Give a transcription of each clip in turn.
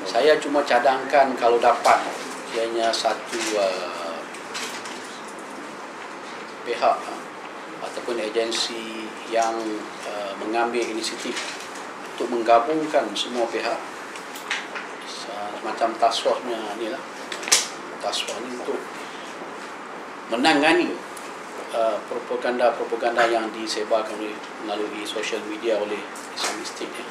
Saya cuma cadangkan kalau dapat kiranya satu pihak ataupun agensi yang mengambil inisiatif untuk menggabungkan semua pihak, semacam task force-nya ni lah, task force ni untuk menangani propaganda yang disebarkan melalui social media oleh Islamic State ya.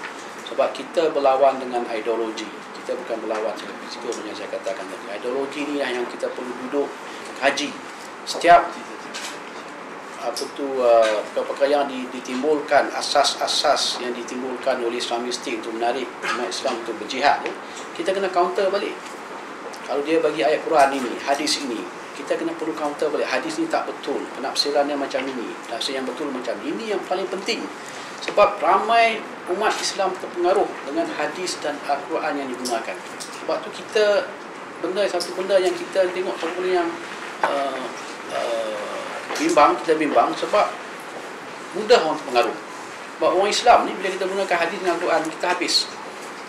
Sebab kita berlawan dengan ideologi, kita bukan berlawan secara fizikal macam saya katakan tadi. Ideologi ni yang kita perlu duduk kaji. Setiap perkara yang ditimbulkan, asas-asas yang ditimbulkan oleh Islamic State untuk menarik umat Islam untuk berjihad, kita kena counter balik. Kalau dia bagi ayat Quran ini, hadis ini, kita kena perlu counter balik. Hadis ni tak betul, penafsirannya macam ini, penafsiran yang betul macam ini. Yang paling penting, sebab ramai umat Islam terpengaruh dengan hadis dan Al-Quran yang digunakan. Sebab tu kita, satu benda yang kita tengok, satu benda yang kita bimbang sebab mudah orang terpengaruh. Sebab orang Islam ni bila kita gunakan hadis dengan Al-Quran, kita habis.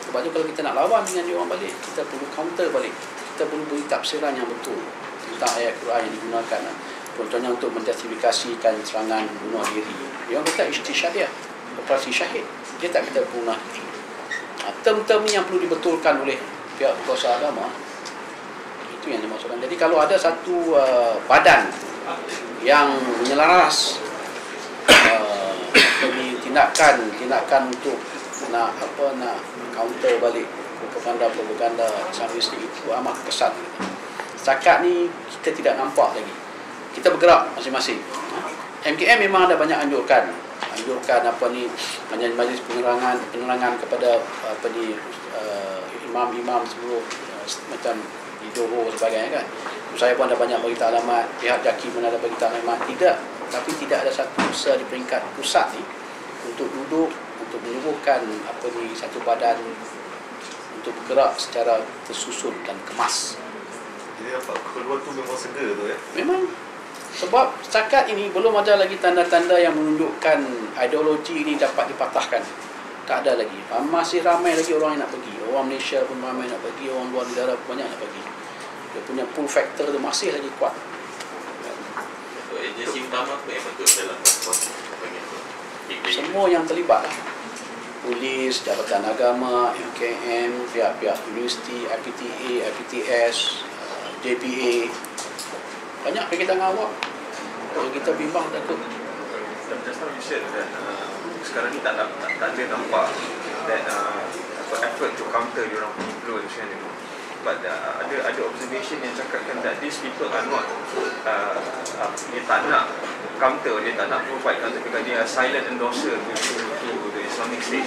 Sebab tu kalau kita nak lawan dengan dia orang balik, kita perlu counter balik. Kita perlu beri tafsiran yang betul tentang ayat Quran yang digunakan. Contohnya untuk menjustifikasikan serangan bunuh diri, dia orang kata istisyhadiyah, operasi syahid. Dia tak kata bunuh diri. Term-term ni yang perlu dibetulkan oleh pihak kuasa agama. Itu yang dimaksudkan. Jadi kalau ada satu badan yang menyelaras tindakan untuk nak counter balik propaganda Islamis itu amat kesan. Setakat ni kita tidak nampak lagi. Kita bergerak masing-masing. MKM memang ada banyak anjurkan majlis penerangan kepada imam-imam seluruh macam di Johor sebagainya kan. Saya pun ada banyak bagi alamat, pihak JAKI pun ada bagi alamat. Tapi tidak ada satu usaha di peringkat pusat ni untuk duduk, untuk menyuguhkan satu badan untuk bergerak secara tersusun dan kemas. Jadi kedua tu memang segera tu ya? Memang. Sebab setakat ini belum ada lagi tanda-tanda yang menunjukkan ideologi ini dapat dipatahkan. Tak ada lagi. Masih ramai lagi orang yang nak pergi. Orang Malaysia pun ramai nak pergi, orang luar negara pun banyak nak pergi. Dia punya pull factor tu masih lagi kuat. Agensi utama apa yang betul dalam transport? Semua yang terlibat lah. Polis, Jabatan Agama, MKM, pihak-pihak universiti, IPTA, IPTS, JPA. Banyak berkaitan dengan awak. Kalau kita bimbang takut. Just now you said that sekarang ni tak ada nampak that effort to counter diorang influence kan. But ada observation yang cakapkan that these people are not dia tak nak counter, dia tak nak provide counter because they are silent endorser to the Islamic State.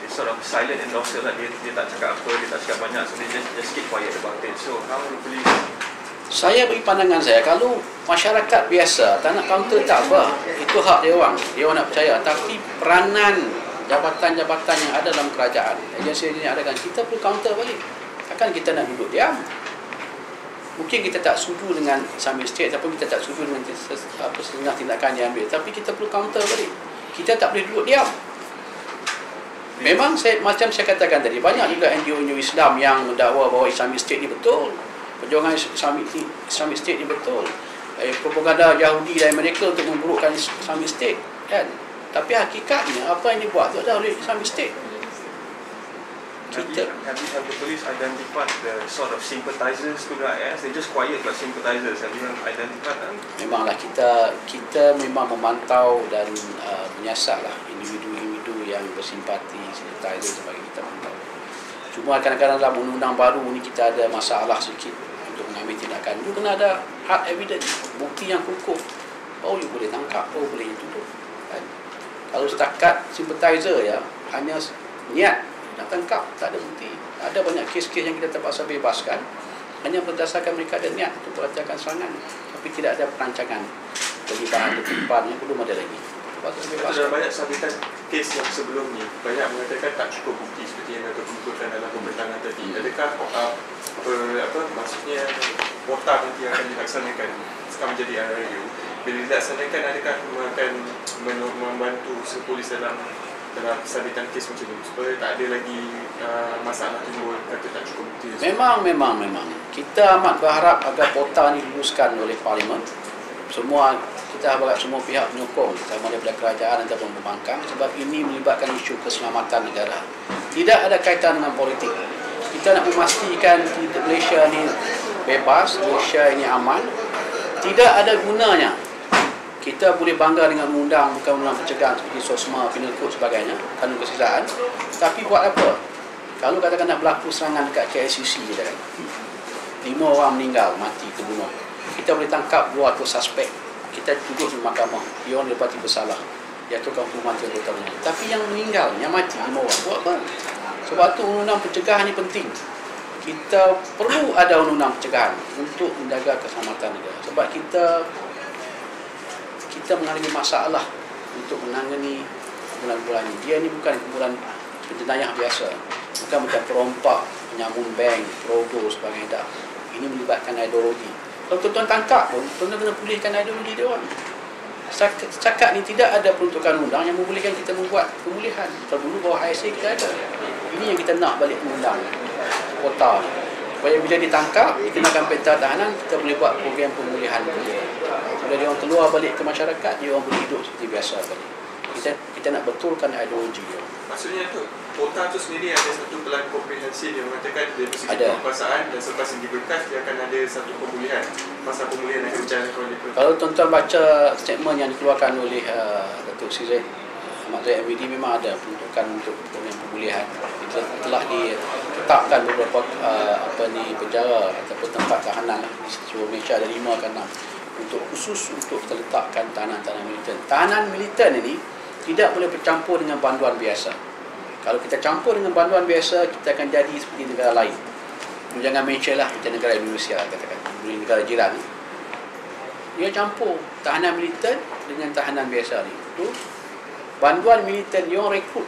They sort of silent endorser lah, dia tak cakap apa, dia tak cakap banyak, so they just keep quiet about it. So how do you believe? Saya beri pandangan saya, kalau masyarakat biasa tak nak counter tak apa, itu hak dia orang nak percaya. Tapi peranan jabatan-jabatan yang ada dalam kerajaan, agensi yang ada kan, kita perlu counter balik. Takkan kita nak duduk diam. Mungkin kita tak setuju dengan Islamic State ataupun kita tak setuju dengan setengah tindakan yang ambil, tapi kita perlu counter balik. Kita tak boleh duduk diam. Memang macam saya katakan tadi, banyak juga NGO Islam yang mendakwa bahawa Islamic State ni betul, perjuangan Islamic State ni betul, propaganda Yahudi dari mereka untuk memburukkan Islamic State kan. Tapi hakikatnya apa yang dibuat itu adalah oleh Islamic State. Have the police identified the sort of sympathizers to the IS? They just quiet but sympathizers. Have you identified them? Memanglah kita memang memantau dan menyiasatlah individu-individu yang bersimpati, sympathizer sebagai kita pantau. Cuma kadang-kadang dalam undang-undang baru ni kita ada masalah sikit untuk mengambil tindakan. Itu kena ada hard evidence, bukti yang kukuh. Oh, you boleh tangkap, oh boleh tutup. Kan? Kalau setakat sympathizer ya, hanya niat nak tangkap, tak ada bukti. Ada banyak kes-kes yang kita terpaksa bebaskan hanya berdasarkan mereka ada niat untuk melancarkan serangan, tapi tidak ada perancangan terlibat yang belum ada lagi. Ada banyak sabitan kes yang sebelum ni banyak mengatakan tak cukup bukti seperti yang mereka kumpulkan dalam pembentangan tadi. Adakah maksudnya potak nanti akan dilaksanakan sekarang menjadi RRU, bila dilaksanakan adakah akan membantu polis dalam dalam sabitan kes macam tu supaya tak ada lagi masalah timbul kata tak cukup bukti. Memang kita amat berharap agar POTA ni diluluskan oleh Parlimen. Semua kita harap semua pihak menyokong, sama daripada kerajaan ataupun pembangkang, sebab ini melibatkan isu keselamatan negara. Tidak ada kaitan dengan politik. Kita nak memastikan Malaysia ni bebas, Malaysia ini aman. Tidak ada gunanya kita boleh bangga dengan undang, bukan undang pencegahan seperti SOSMA, Penal Code sebagainya, kanun kesihatan. Tapi buat apa? Kalau katakan nak berlaku serangan dekat KLCC je kan, 5 orang meninggal, mati, terbunuh, kita boleh tangkap 200 suspek, kita tuduh di mahkamah, dia orang didapati bersalah, jatuhkan hukuman 3 tahun. Tapi yang meninggal, yang mati 5 orang, buat apa? Sebab tu undang pencegahan ni penting. Kita perlu ada undang pencegahan untuk menjaga keselamatan negara. Sebab kita mengalami masalah untuk menangani kumpulan-kumpulan ini. Dia ni bukan kumpulan jenayah biasa, bukan macam perompak, penyamun bank, perogoh sebagainya. Ini melibatkan ideologi. Kalau tuan-tuan tangkap pun, tuan-tuan kena pulihkan ideologi dia orang. Setakat ni tidak ada peruntukan undang yang membolehkan kita membuat pemulihan. Kalau dulu bawah ISA kita ada. Ini yang kita nak balik undang kota. Supaya bila ditangkap, dikenakan peta tahanan, kita boleh buat program pemulihan. Bila dia orang keluar balik ke masyarakat, dia orang boleh hidup seperti biasa balik. Kita nak betulkan ideologi dia. Maksudnya tu, POTA tu sendiri ada satu plan komprehensif yang mengatakan dari segi Ada. penguasaan dan selepas segi berkas dia akan ada satu pemulihan. Masa pemulihan yang dicanangkan oleh POTA. Kalau tuan-tuan baca statement yang dikeluarkan oleh Datuk Seri Zaid Ahmad Zahid MVD, memang ada peruntukan untuk program pemulihan. Telah ditetapkan beberapa penjara ataupun tempat tahanan di seluruh Malaysia, ada 5 ke 6 untuk khusus untuk kita letakkan tahanan-tahanan militan. Tahanan militan ini tidak boleh bercampur dengan banduan biasa. Kalau kita campur dengan banduan biasa, kita akan jadi seperti negara lain. Jangan mention lah kita negara Indonesia, katakan negara jiran. Dia campur tahanan militan dengan tahanan biasa ni. Itu banduan militan dia orang rekrut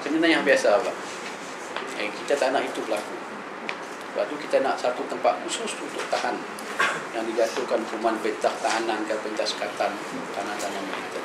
jenayah biasa pula. Kita tak nak itu berlaku. Sebab tu kita nak satu tempat khusus untuk tahan yang dijatuhkan hukuman perintah tahanan ke perintah sekatan tahanan-tahanan militer.